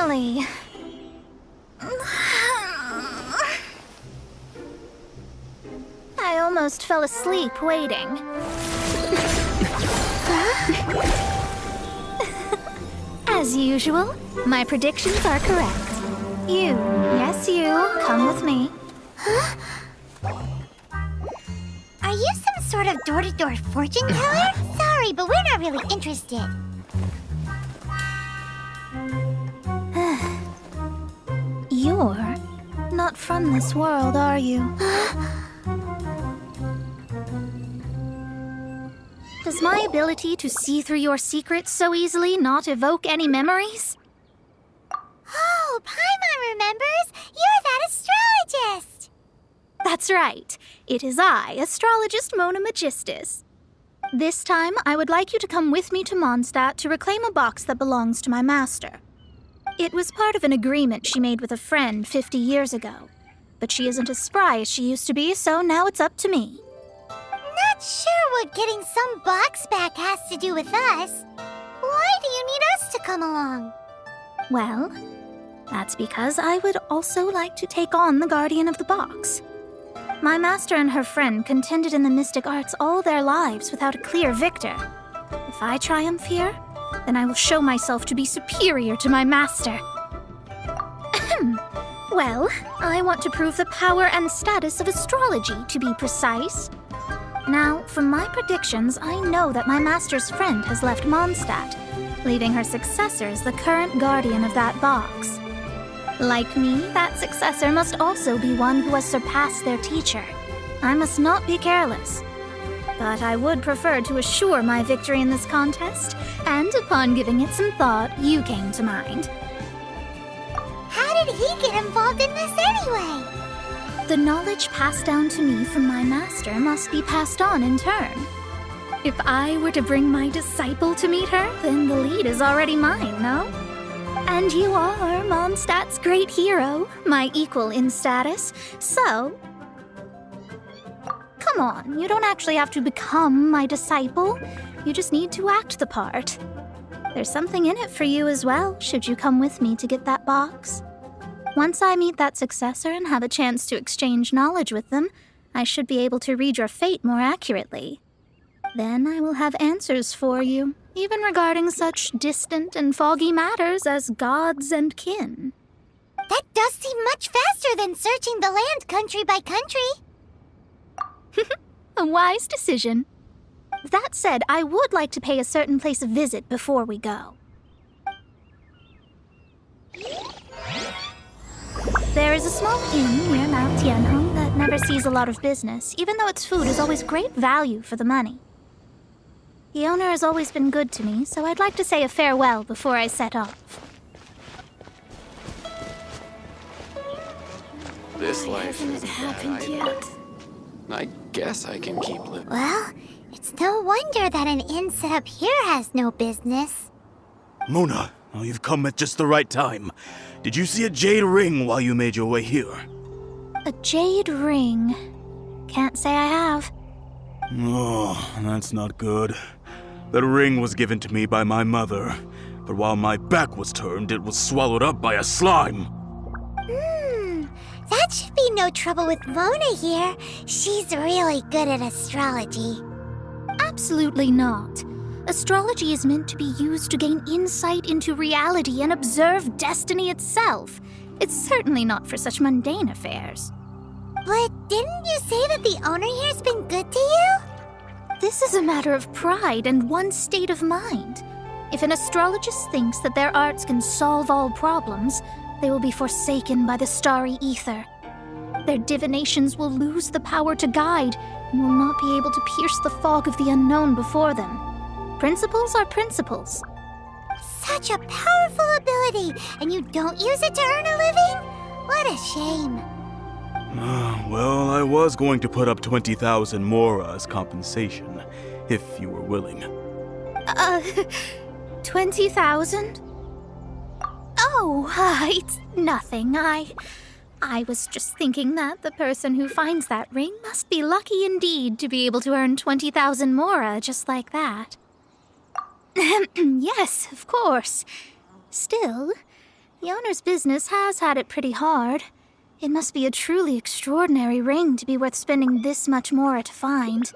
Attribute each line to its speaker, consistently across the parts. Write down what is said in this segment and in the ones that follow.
Speaker 1: Finally. I almost fell asleep waiting. As usual, my predictions are correct. You, yes you, come with me.
Speaker 2: Huh? Are you some sort of door-to-door fortune teller? Sorry, but we're not really interested.
Speaker 1: You're not from this world, are you? Does my ability to see through your secrets so easily not evoke any memories?
Speaker 2: Oh, Paimon remembers! You're that astrologist!
Speaker 1: That's right. It is I, astrologist Mona Magistus. This time, I would like you to come with me to Mondstadt to reclaim a box that belongs to my master. It was part of an agreement she made with a friend 50 years ago. But she isn't as spry as she used to be, so now it's up to me.
Speaker 2: Not sure what getting some box back has to do with us. Why do you need us to come along?
Speaker 1: Well, that's because I would also like to take on the guardian of the box. My master and her friend contended in the mystic arts all their lives without a clear victor. If I triumph here, then I will show myself to be superior to my master. Well, I want to prove the power and status of astrology, to be precise. Now, from my predictions, I know that my master's friend has left Mondstadt, leaving her successor as the current guardian of that box. Like me, that successor must also be one who has surpassed their teacher. I must not be careless. But I would prefer to assure my victory in this contest, and upon giving it some thought, you came to mind.
Speaker 2: How did he get involved in this anyway?
Speaker 1: The knowledge passed down to me from my master must be passed on in turn. If I were to bring my disciple to meet her, then the lead is already mine, no? And you are Mondstadt's great hero, my equal in status, so... Come on, you don't actually have to become my disciple. You just need to act the part. There's something in it for you as well, should you come with me to get that box. Once I meet that successor and have a chance to exchange knowledge with them, I should be able to read your fate more accurately. Then I will have answers for you, even regarding such distant and foggy matters as gods and kin.
Speaker 2: That does seem much faster than searching the land country by country.
Speaker 1: A wise decision. That said, I would like to pay a certain place a visit before we go. There is a small inn near Mount Tianheng that never sees a lot of business, even though its food is always great value for the money. The owner has always been good to me, so I'd like to say a farewell before I set off.
Speaker 3: This life
Speaker 1: hasn't
Speaker 3: isn't
Speaker 1: happened
Speaker 3: bad
Speaker 1: yet.
Speaker 3: I guess I can keep living.
Speaker 2: Well, it's no wonder that an inn set up here has no business.
Speaker 4: Mona, oh, you've come at just the right time. Did you see a jade ring while you made your way here?
Speaker 1: A jade ring. Can't say I have.
Speaker 4: Oh, that's not good. That ring was given to me by my mother, but while my back was turned, it was swallowed up by a slime.
Speaker 2: That should be no trouble with Mona here. She's really good at astrology.
Speaker 1: Absolutely not. Astrology is meant to be used to gain insight into reality and observe destiny itself. It's certainly not for such mundane affairs.
Speaker 2: But didn't you say that the owner here's been good to you?
Speaker 1: This is a matter of pride and one's state of mind. If an astrologist thinks that their arts can solve all problems, they will be forsaken by the starry ether. Their divinations will lose the power to guide and will not be able to pierce the fog of the unknown before them. Principles are principles.
Speaker 2: Such a powerful ability, and you don't use it to earn a living? What a shame.
Speaker 4: Well, I was going to put up 20,000 mora as compensation, if you were willing.
Speaker 1: 20,000? Oh, it's nothing. I was just thinking that the person who finds that ring must be lucky indeed to be able to earn 20,000 mora just like that. Yes, of course. Still, The owner's business has had it pretty hard. It must be a truly extraordinary ring to be worth spending this much more to find.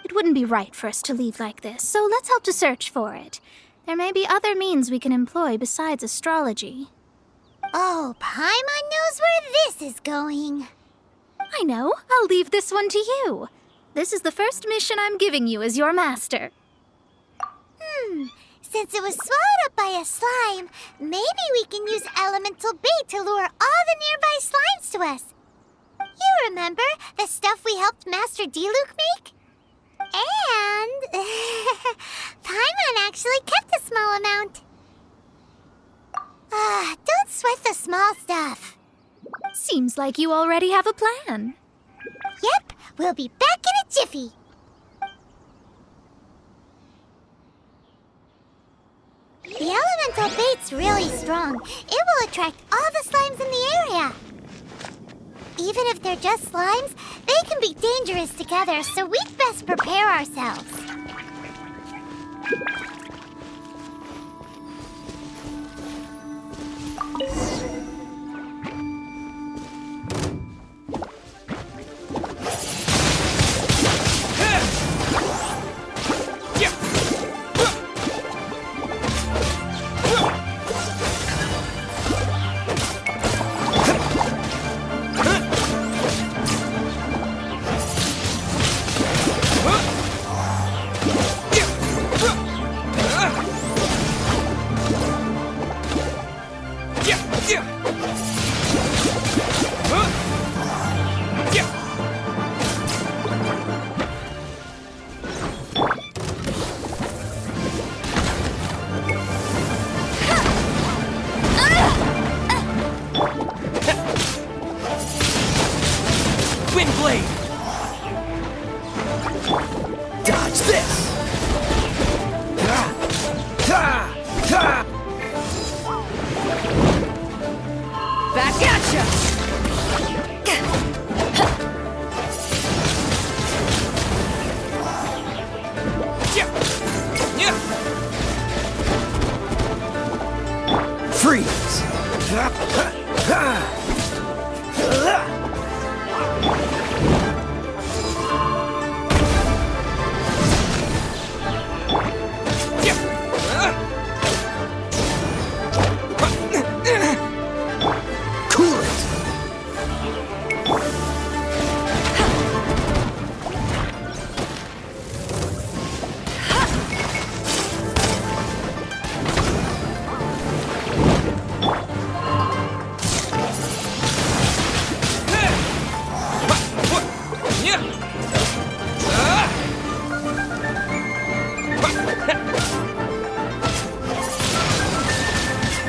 Speaker 1: It wouldn't be right for us to leave like this, so let's help to search for it. There may be other means we can employ besides astrology.
Speaker 2: Oh, Paimon knows where this is going.
Speaker 1: I know. I'll leave this one to you. This is the first mission I'm giving you as your master.
Speaker 2: Since it was swallowed up by a slime, maybe we can use elemental bait to lure all the nearby slimes to us. You remember the stuff we helped Master Diluc make? And Paimon actually kept a small amount. Don't sweat the small stuff.
Speaker 1: Seems like you already have a plan.
Speaker 2: Yep, we'll be back in a jiffy. The elemental bait's really strong. It will attract all the slimes in the area. Even if they're just slimes, they can be dangerous together, so we'd best prepare ourselves.
Speaker 5: Dodge this! Back at ya! Freeze!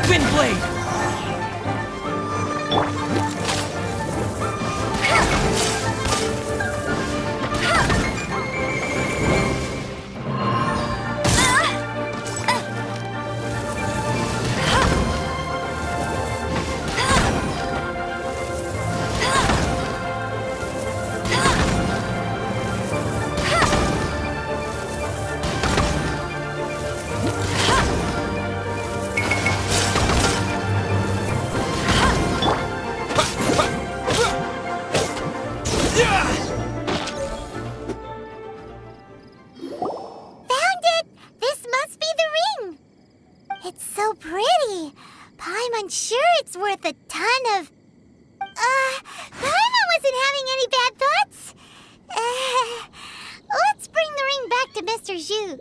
Speaker 5: Wind blade!
Speaker 2: It's so pretty. Paimon sure it's worth a ton of... Paimon wasn't having any bad thoughts. Let's bring the ring back to Mr. Zhu.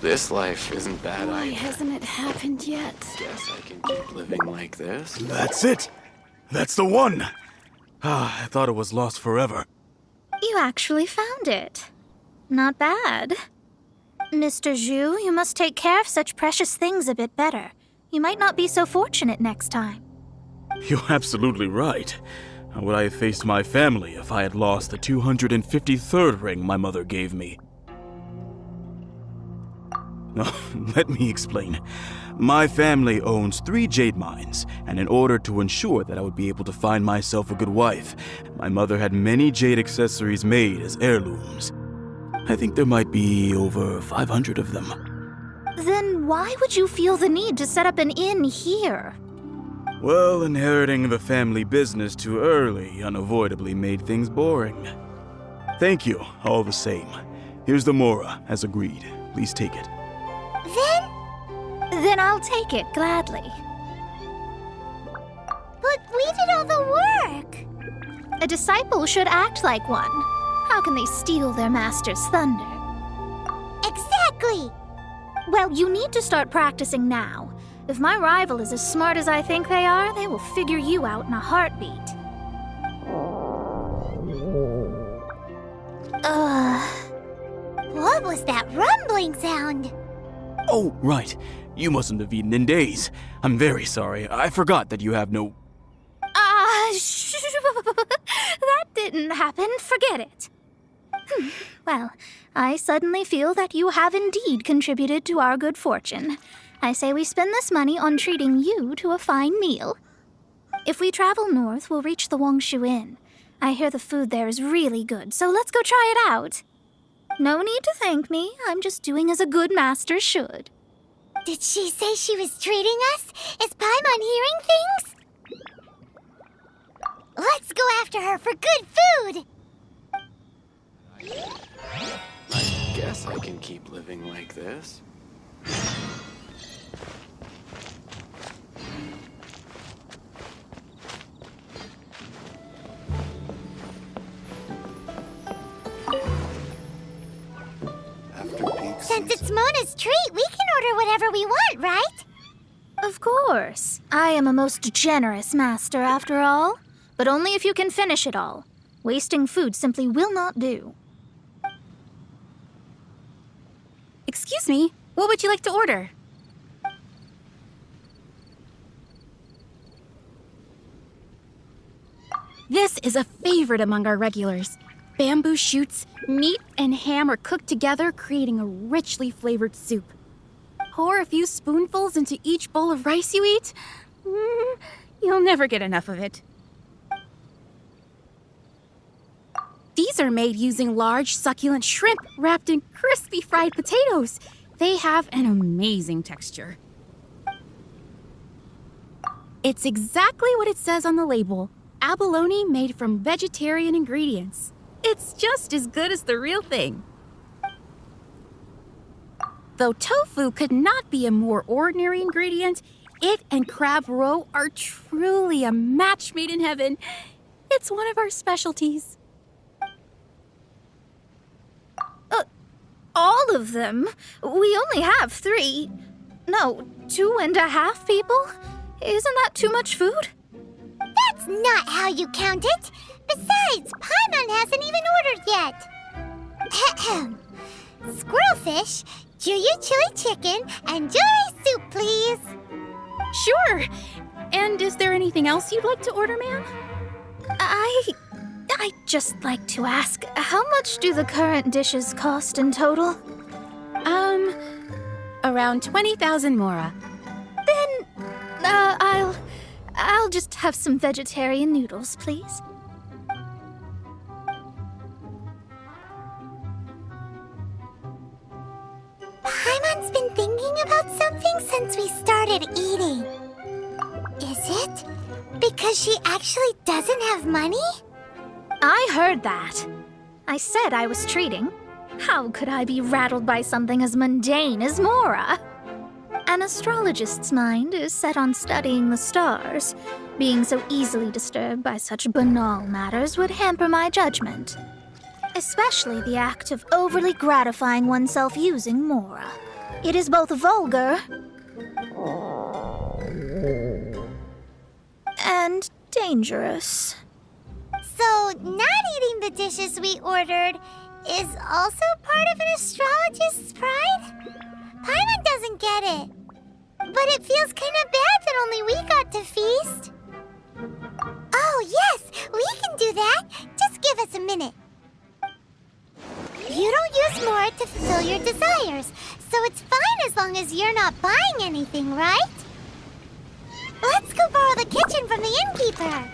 Speaker 3: This life isn't bad
Speaker 5: Why
Speaker 3: either.
Speaker 5: hasn't it happened yet?
Speaker 3: Guess I can keep living like this.
Speaker 4: That's it! That's the one! I thought it was lost forever.
Speaker 1: You actually found it. Not bad. Mr. Zhu, you must take care of such precious things a bit better. You might not be so fortunate next time.
Speaker 4: You're absolutely right. How would I have faced my family if I had lost the 253rd ring my mother gave me? No, let me explain. My family owns 3 jade mines, and in order to ensure that I would be able to find myself a good wife, my mother had many jade accessories made as heirlooms. I think there might be over 500 of them.
Speaker 1: Then why would you feel the need to set up an inn here?
Speaker 4: Well, inheriting the family business too early unavoidably made things boring. Thank you, all the same. Here's the mora, as agreed. Please take it.
Speaker 1: Then I'll take it gladly.
Speaker 2: But we did all the work.
Speaker 1: A disciple should act like one. How can they steal their master's thunder?
Speaker 2: Exactly.
Speaker 1: Well, you need to start practicing now. If my rival is as smart as I think they are, they will figure you out in a heartbeat.
Speaker 2: What was that rumbling sound?
Speaker 4: Oh, right. You mustn't have eaten in days. I'm very sorry. I forgot that you have no...
Speaker 1: That didn't happen. Forget it. Well, I suddenly feel that you have indeed contributed to our good fortune. I say we spend this money on treating you to a fine meal. If we travel north, we'll reach the Wongshu Inn. I hear the food there is really good, so let's go try it out. No need to thank me. I'm just doing as a good master should.
Speaker 2: Did she say she was treating us? Is Paimon hearing things? Let's go after her for good food!
Speaker 3: I guess I can keep living like this.
Speaker 2: Since it's Mona's treat, we can order whatever we want, right?
Speaker 1: Of course. I am a most generous master, after all. But only if you can finish it all. Wasting food simply will not do.
Speaker 6: Excuse me, what would you like to order? This is a favorite among our regulars. Bamboo shoots, meat, and ham are cooked together, creating a richly flavored soup. Pour a few spoonfuls into each bowl of rice you eat. You'll never get enough of it. These are made using large, succulent shrimp wrapped in crispy fried potatoes. They have an amazing texture. It's exactly what it says on the label. Abalone made from vegetarian ingredients. It's just as good as the real thing. Though tofu could not be a more ordinary ingredient, it and crab roe are truly a match made in heaven. It's one of our specialties.
Speaker 1: All of them? We only have 3. No, 2.5 people? Isn't that too much food?
Speaker 2: That's not how you count it. Besides, Paimon hasn't even ordered yet. Squirrelfish, Juyu chili chicken, and jewelry soup, please.
Speaker 6: Sure. And is there anything else you'd like to order, ma'am?
Speaker 1: I'd just like to ask, how much do the current dishes cost in total?
Speaker 6: Around 20,000 mora.
Speaker 1: Then, I'll just have some vegetarian noodles, please.
Speaker 2: Paimon's been thinking about something since we started eating. Is it because she actually doesn't have money?
Speaker 1: I heard that. I said I was treating. How could I be rattled by something as mundane as Mora? An astrologist's mind is set on studying the stars. Being so easily disturbed by such banal matters would hamper my judgment. Especially the act of overly gratifying oneself using Mora. It is both vulgar and dangerous.
Speaker 2: So, not eating the dishes we ordered is also part of an astrologist's pride? Paimon doesn't get it. But it feels kind of bad that only we got to feast. Oh, yes, we can do that. Just give us a minute. You don't use more to fulfill your desires, so it's fine as long as you're not buying anything, right? Let's go borrow the kitchen from the innkeeper.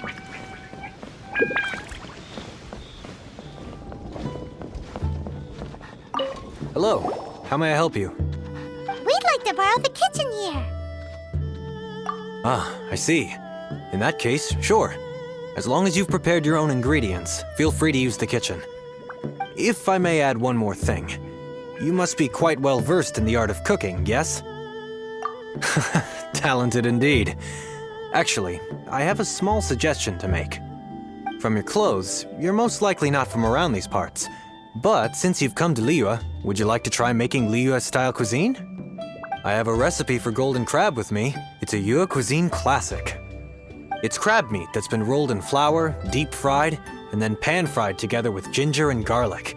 Speaker 7: Hello. How may I help you?
Speaker 2: We'd like to borrow the kitchen here.
Speaker 7: Ah, I see. In that case, sure. As long as you've prepared your own ingredients, feel free to use the kitchen. If I may add one more thing, you must be quite well versed in the art of cooking, yes? Talented indeed. Actually, I have a small suggestion to make. From your clothes, you're most likely not from around these parts. But since you've come to Liyue, would you like to try making Liyue-style cuisine? I have a recipe for golden crab with me. It's a Yue cuisine classic. It's crab meat that's been rolled in flour, deep fried, and then pan-fried together with ginger and garlic.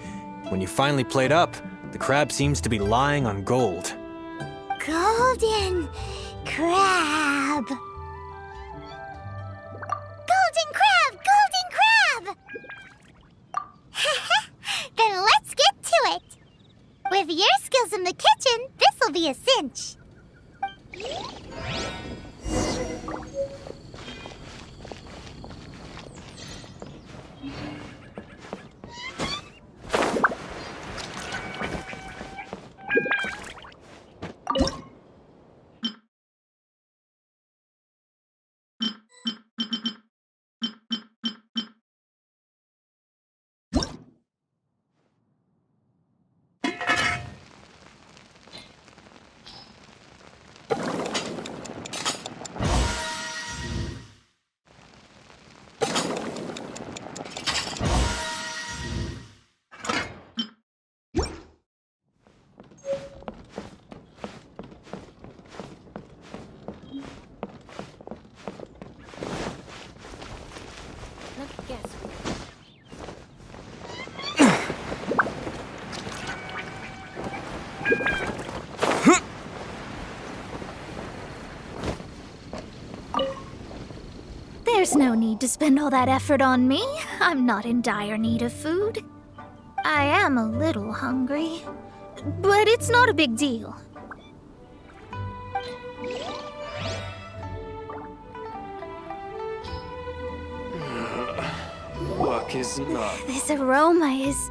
Speaker 7: When you finally plate up, the crab seems to be lying on gold.
Speaker 2: Golden crab. Golden crab! Golden crab! Then let's get to it. With your skills in the kitchen, this'll be a cinch.
Speaker 1: There's no need to spend all that effort on me. I'm not in dire need of food. I am a little hungry, but it's not a big deal.
Speaker 3: Luck is not.
Speaker 1: This aroma is...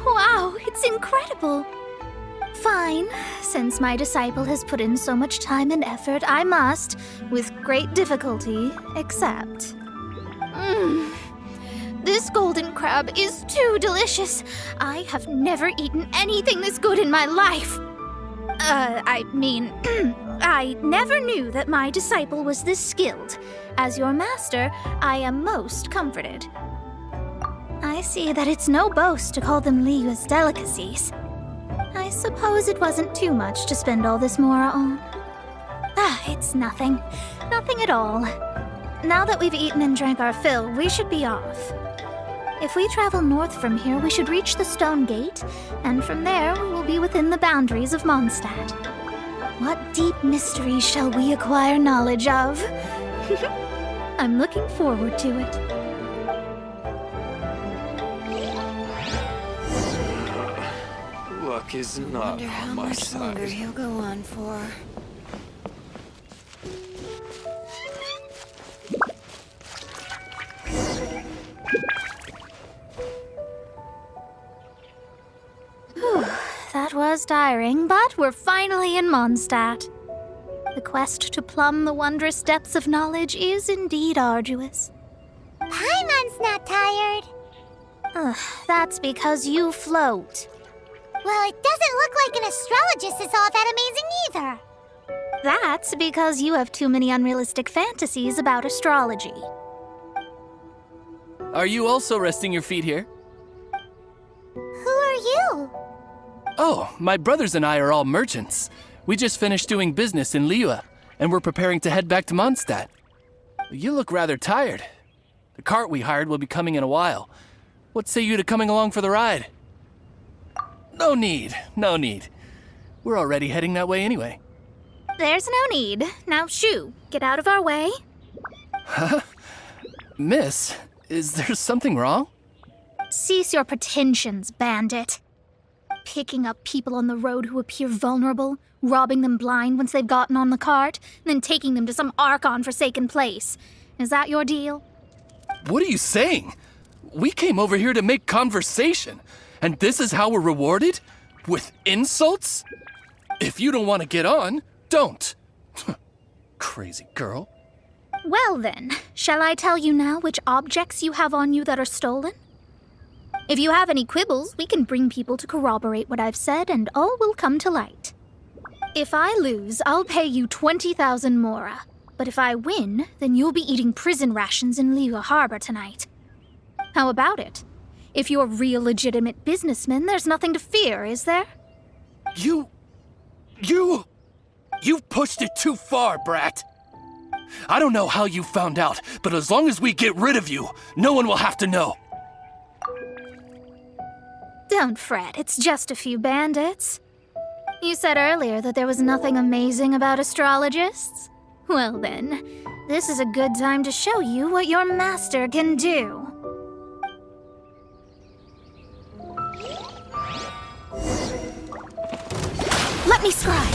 Speaker 1: Wow, it's incredible. Fine. Since my disciple has put in so much time and effort, I must, with great difficulty, accept. This golden crab is too delicious. I have never eaten anything this good in my life. I never knew that my disciple was this skilled. As your master, I am most comforted. I see that it's no boast to call them Liyue's delicacies. I suppose it wasn't too much to spend all this mora on. It's nothing. Nothing at all. Now that we've eaten and drank our fill, we should be off. If we travel north from here, we should reach the Stone Gate, and from there we will be within the boundaries of Mondstadt. What deep mysteries shall we acquire knowledge of? I'm looking forward to it.
Speaker 3: Luck is not
Speaker 5: Wonder how
Speaker 3: on my
Speaker 5: much longer
Speaker 3: side.
Speaker 5: he'll go on for.
Speaker 1: That was tiring, but we're finally in Mondstadt. The quest to plumb the wondrous depths of knowledge is indeed arduous.
Speaker 2: Paimon's not tired.
Speaker 1: That's because you float.
Speaker 2: Well, it doesn't look like an astrologist is all that amazing either.
Speaker 1: That's because you have too many unrealistic fantasies about astrology.
Speaker 8: Are you also resting your feet here?
Speaker 2: Who are you?
Speaker 8: Oh, my brothers and I are all merchants. We just finished doing business in Liyue, and we're preparing to head back to Mondstadt. You look rather tired. The cart we hired will be coming in a while. What say you to coming along for the ride? No need, no need. We're already heading that way anyway.
Speaker 1: There's no need. Now shoo, get out of our way.
Speaker 8: Miss, is there something wrong?
Speaker 1: Cease your pretensions, bandit. picking up people on the road who appear vulnerable, robbing them blind once they've gotten on the cart, and then taking them to some Archon-forsaken place. Is that your deal?
Speaker 8: What are you saying? We came over here to make conversation, and this is how we're rewarded? With insults? If you don't want to get on, don't. Crazy girl.
Speaker 1: Well then, shall I tell you now which objects you have on you that are stolen? If you have any quibbles, we can bring people to corroborate what I've said, and all will come to light. If I lose, I'll pay you 20,000 mora. But if I win, then you'll be eating prison rations in Liyue Harbor tonight. How about it? If you're real legitimate businessmen, there's nothing to fear, is there?
Speaker 8: You've pushed it too far, brat. I don't know how you found out, but as long as we get rid of you, no one will have to know.
Speaker 1: Don't fret, it's just a few bandits. You said earlier that there was nothing amazing about astrologists? Well then, this is a good time to show you what your master can do. Let me scribe.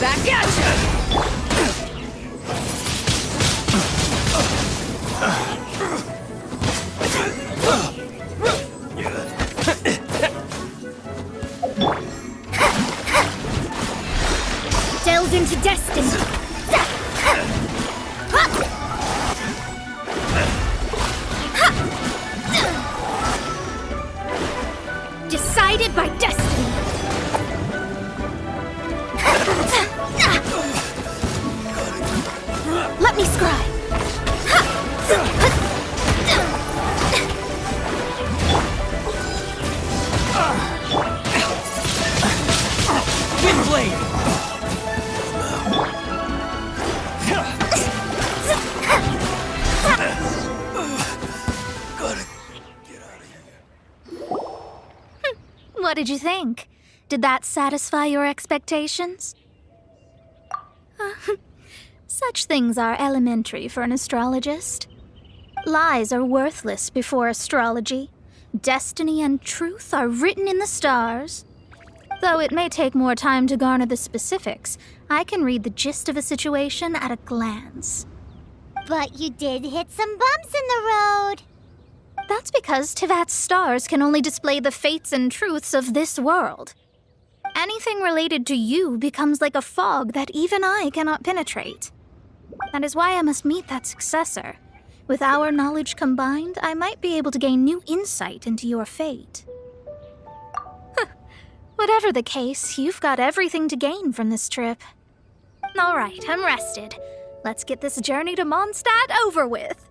Speaker 5: Back at ya!
Speaker 1: Delve into destiny. Decided by destiny. Let me scry.
Speaker 5: Windblade!
Speaker 1: What did you think? Did that satisfy your expectations? Such things are elementary for an astrologist. Lies are worthless before astrology. Destiny and truth are written in the stars. Though it may take more time to garner the specifics, I can read the gist of a situation at a glance.
Speaker 2: But you did hit some bumps in the road.
Speaker 1: That's because Tivat's stars can only display the fates and truths of this world. Anything related to you becomes like a fog that even I cannot penetrate. That is why I must meet that successor. With our knowledge combined, I might be able to gain new insight into your fate. Whatever the case, you've got everything to gain from this trip. All right, I'm rested. Let's get this journey to Mondstadt over with.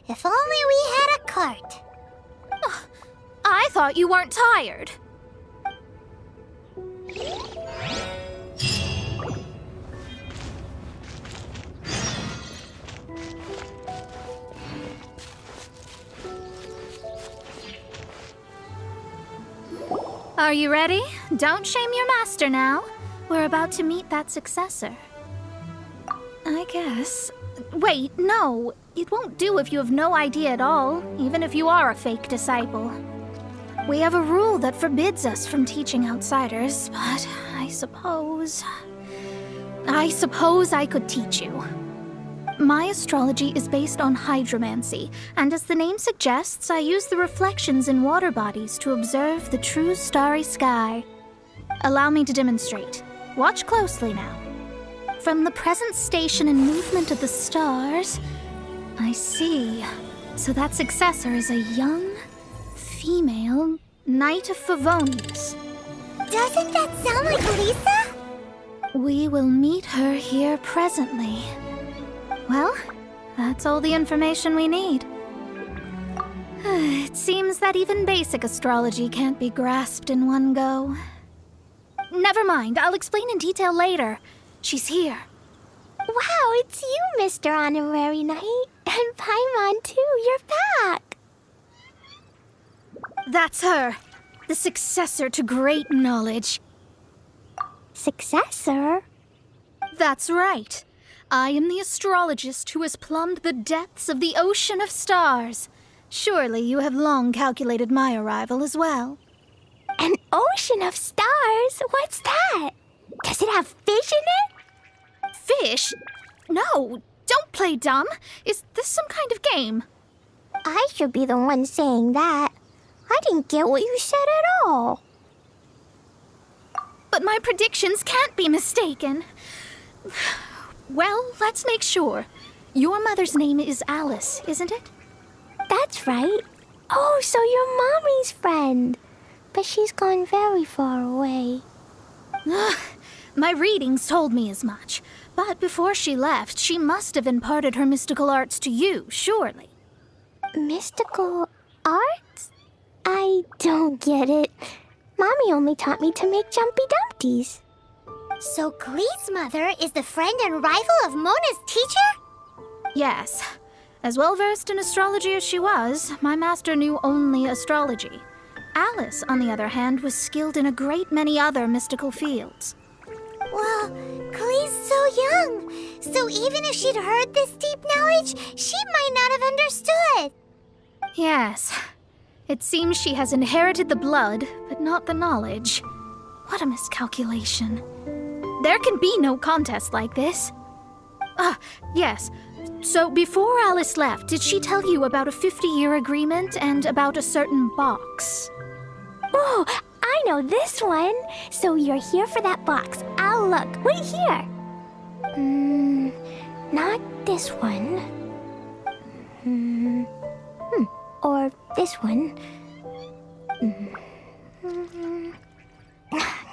Speaker 2: If only we had a cart.
Speaker 1: I thought you weren't tired. Are you ready? Don't shame your master now. We're about to meet that successor. I guess. Wait, no. It won't do if you have no idea at all, even if you are a fake disciple. We have a rule that forbids us from teaching outsiders, but I suppose I could teach you. My astrology is based on hydromancy, and as the name suggests, I use the reflections in water bodies to observe the true starry sky. Allow me to demonstrate. Watch closely now. From the present station and movement of the stars, I see. So that successor is a young, female Knight of Favonius.
Speaker 2: Doesn't that sound like Lisa?
Speaker 1: We will meet her here presently. Well, that's all the information we need. It seems that even basic astrology can't be grasped in one go. Never mind, I'll explain in detail later. She's here.
Speaker 2: Wow, it's you, Mr. Honorary Knight. And Paimon, too, you're back.
Speaker 1: That's her, the successor to great knowledge.
Speaker 2: Successor?
Speaker 1: That's right. I am the astrologist who has plumbed the depths of the ocean of stars. Surely you have long calculated my arrival as well.
Speaker 2: An ocean of stars? What's that? Does it have fish in it?
Speaker 1: Fish? No, don't play dumb. Is this some kind of game?
Speaker 2: I should be the one saying that. I didn't get what you said at all.
Speaker 1: But my predictions can't be mistaken. Well, let's make sure. Your mother's name is Alice, isn't it?
Speaker 2: That's right. Oh, so you're Mommy's friend. But she's gone very far away.
Speaker 1: My readings told me as much. But before she left, she must have imparted her mystical arts to you, surely.
Speaker 2: Mystical arts? I don't get it. Mommy only taught me to make Jumpy Dumpties. So Klee's mother is the friend and rival of Mona's teacher?
Speaker 1: Yes. As well versed in astrology as she was, my master knew only astrology. Alice, on the other hand, was skilled in a great many other mystical fields.
Speaker 2: Well, Klee's so young. So even if she'd heard this deep knowledge, she might not have understood.
Speaker 1: Yes. It seems she has inherited the blood, but not the knowledge. What a miscalculation. There can be no contest like this. Ah, yes. So before Alice left, did she tell you about a 50-year agreement and about a certain box?
Speaker 2: Oh, I know this one. So you're here for that box. I'll look. Wait here. Not this one. Or this one.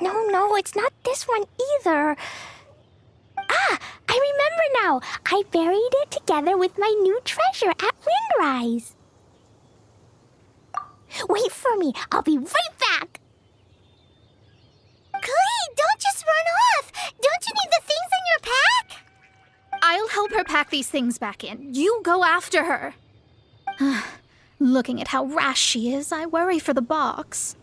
Speaker 2: No, it's not this one either. Ah, I remember now. I buried it together with my new treasure at Windrise. Wait for me. I'll be right back. Klee, don't just run off. Don't you need the things in your pack?
Speaker 1: I'll help her pack these things back in. You go after her. Looking at how rash she is, I worry for the box.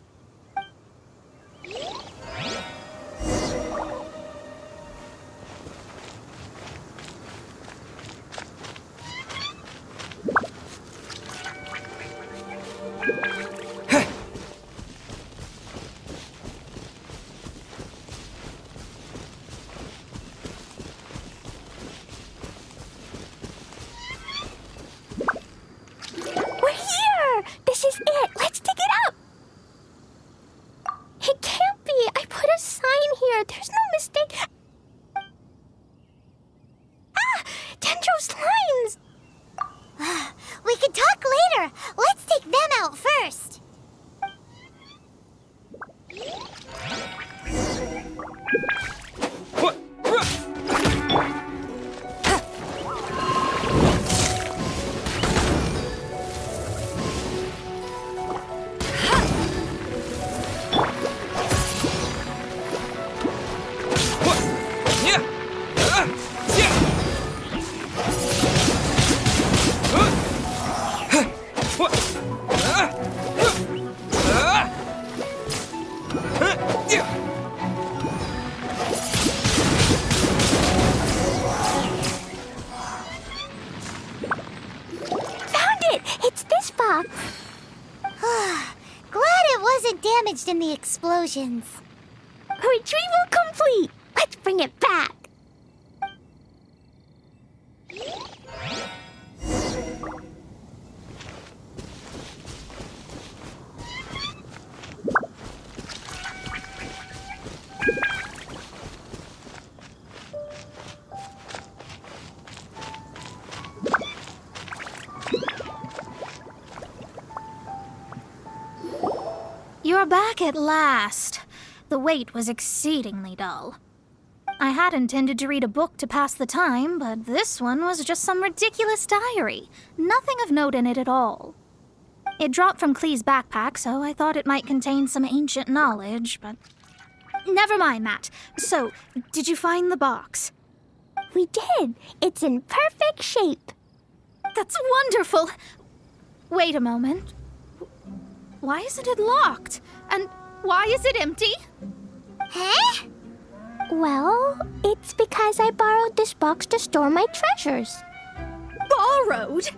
Speaker 2: We're here! This is it! Let's dig it up! It can't be! I put a sign here! There's no mistake! Ah! Dendro's lines! We can talk later! Let's take them out first! Damaged in the explosions. Retrieval complete! Let's bring it back!
Speaker 1: You're back at last. The wait was exceedingly dull. I had intended to read a book to pass the time, but this one was just some ridiculous diary. Nothing of note in it at all. It dropped from Klee's backpack, so I thought it might contain some ancient knowledge, but... Never mind that. So, did you find the box?
Speaker 2: We did. It's in perfect shape.
Speaker 1: That's wonderful! Wait a moment. Why isn't it locked? And why is it empty?
Speaker 2: Huh? Well, it's because I borrowed this box to store my treasures.
Speaker 1: Borrowed?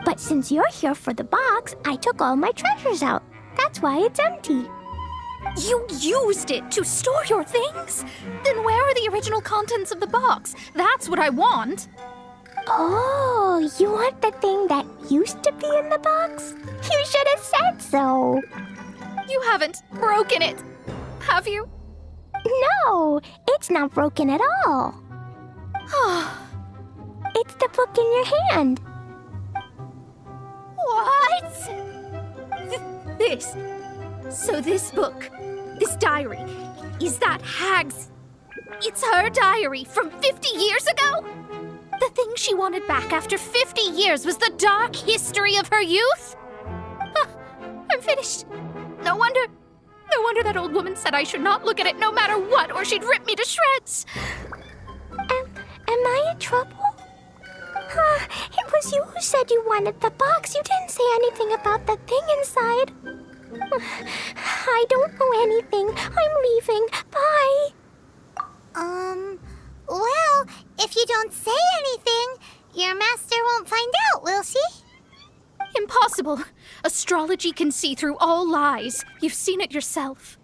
Speaker 2: But since you're here for the box, I took all my treasures out. That's why it's empty.
Speaker 1: You used it to store your things? Then where are the original contents of the box? That's what I want.
Speaker 2: Oh, you want the thing that used to be in the box? You should have said so.
Speaker 1: You haven't broken it, have you?
Speaker 2: No, it's not broken at all. It's the book in your hand.
Speaker 1: What? This. So this book, this diary, is that Hag's... It's her diary from 50 years ago? The thing she wanted back after 50 years was the dark history of her youth? I'm finished. No wonder that old woman said I should not look at it no matter what, or she'd rip me to shreds.
Speaker 2: Am I in trouble? It was you who said you wanted the box. You didn't say anything about the thing inside. I don't know anything. I'm leaving. Bye.
Speaker 9: Well, if you don't say anything, your master won't find out, will she?
Speaker 1: Impossible. Astrology can see through all lies. You've seen it yourself.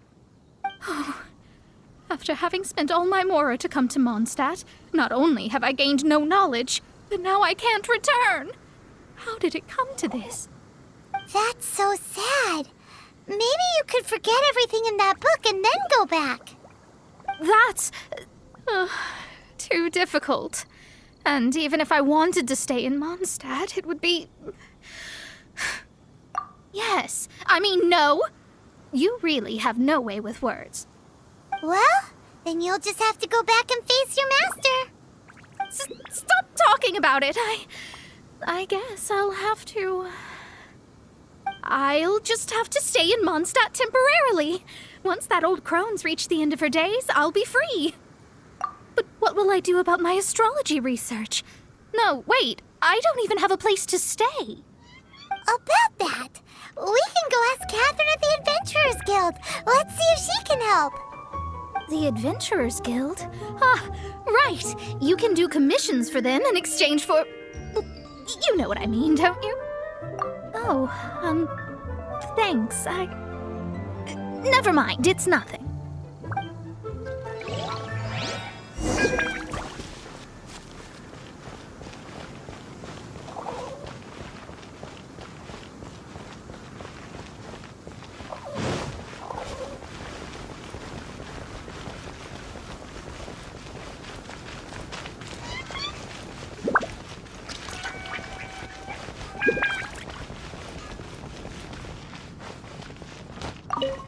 Speaker 1: After having spent all my mora to come to Mondstadt, not only have I gained no knowledge, but now I can't return. How did it come to this?
Speaker 9: That's so sad. Maybe you could forget everything in that book and then go back.
Speaker 1: That's... too difficult. And even if I wanted to stay in Mondstadt, it would be... Yes, I mean no. You really have no way with words.
Speaker 9: Well, then you'll just have to go back and face your master.
Speaker 1: Stop talking about it. I guess I'll have to... I'll just have to stay in Mondstadt temporarily. Once that old crone's reached the end of her days, I'll be free. But what will I do about my astrology research? No, wait, I don't even have a place to stay.
Speaker 9: About that, we can go ask Catherine at the Adventurers Guild. Let's see if she can help.
Speaker 1: The Adventurers Guild? Ah, right. You can do commissions for them in exchange for... You know what I mean, don't you? Oh, thanks. Never mind, it's nothing.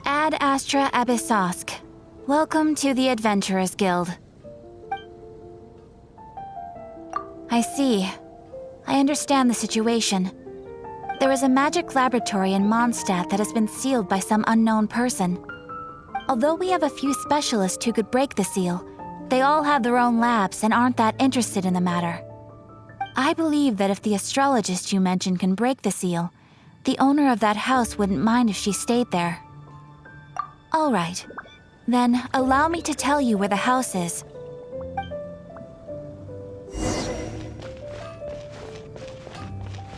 Speaker 6: Ad Astra Abyssosk. Welcome to the Adventurers Guild. I see. I understand the situation. There is a magic laboratory in Mondstadt that has been sealed by some unknown person. Although we have a few specialists who could break the seal, they all have their own labs and aren't that interested in the matter. I believe that if the astrologist you mentioned can break the seal, the owner of that house wouldn't mind if she stayed there. All right. Then allow me to tell you where the house is.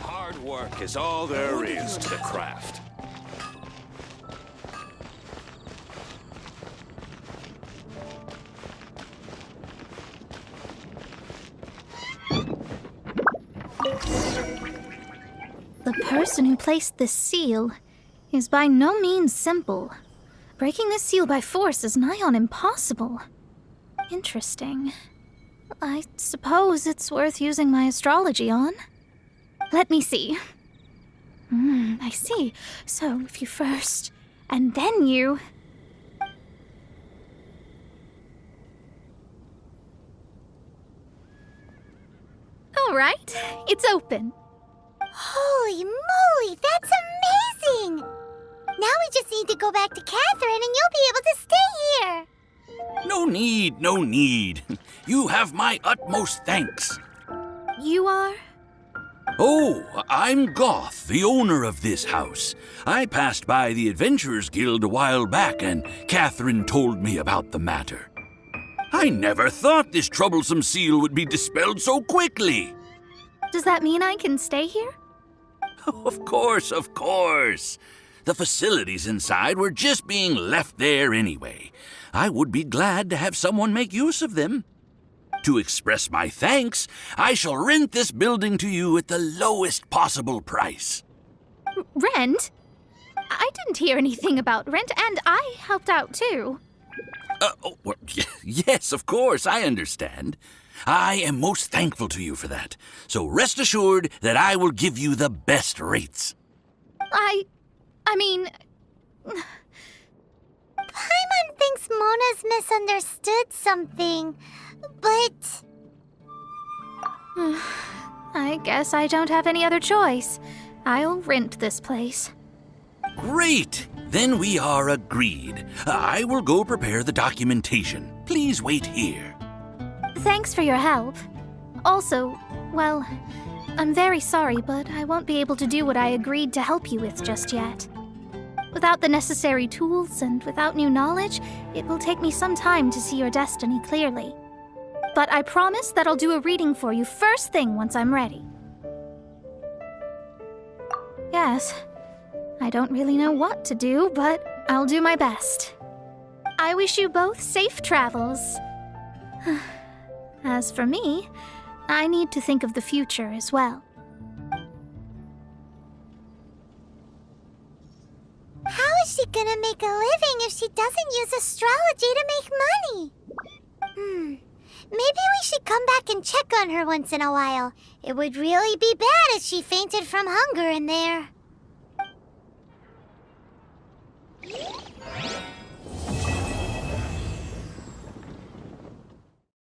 Speaker 10: Hard work is all there is to the craft.
Speaker 1: The person who placed this seal is by no means simple. Breaking this seal by force is nigh on impossible. Interesting. I suppose it's worth using my astrology on. Let me see. I see. So if you first, and then you... All right, it's open.
Speaker 9: Holy moly, that's amazing! Now we just need to go back to Catherine and you'll be able to stay here.
Speaker 11: No need, no need. You have my utmost thanks.
Speaker 1: You are?
Speaker 11: Oh, I'm Goth, the owner of this house. I passed by the Adventurers Guild a while back and Catherine told me about the matter. I never thought this troublesome seal would be dispelled so quickly.
Speaker 1: Does that mean I can stay here?
Speaker 11: Of course, of course. The facilities inside were just being left there anyway. I would be glad to have someone make use of them. To express my thanks, I shall rent this building to you at the lowest possible price.
Speaker 1: Rent? I didn't hear anything about rent, and I helped out too.
Speaker 11: Well, yes, of course, I understand. I am most thankful to you for that. So rest assured that I will give you the best rates.
Speaker 1: I mean...
Speaker 2: Paimon thinks Mona's misunderstood something, but...
Speaker 1: I guess I don't have any other choice. I'll rent this place.
Speaker 11: Great! Then we are agreed. I will go prepare the documentation. Please wait here.
Speaker 1: Thanks for your help. Also, well, I'm very sorry, but I won't be able to do what I agreed to help you with just yet. Without the necessary tools and without new knowledge, it will take me some time to see your destiny clearly. But I promise that I'll do a reading for you first thing once I'm ready. Yes, I don't really know what to do, but I'll do my best. I wish you both safe travels. As for me, I need to think of the future as well.
Speaker 2: How is she gonna make a living if she doesn't use astrology to make money? Maybe we should come back and check on her once in a while. It would really be bad if she fainted from hunger in there.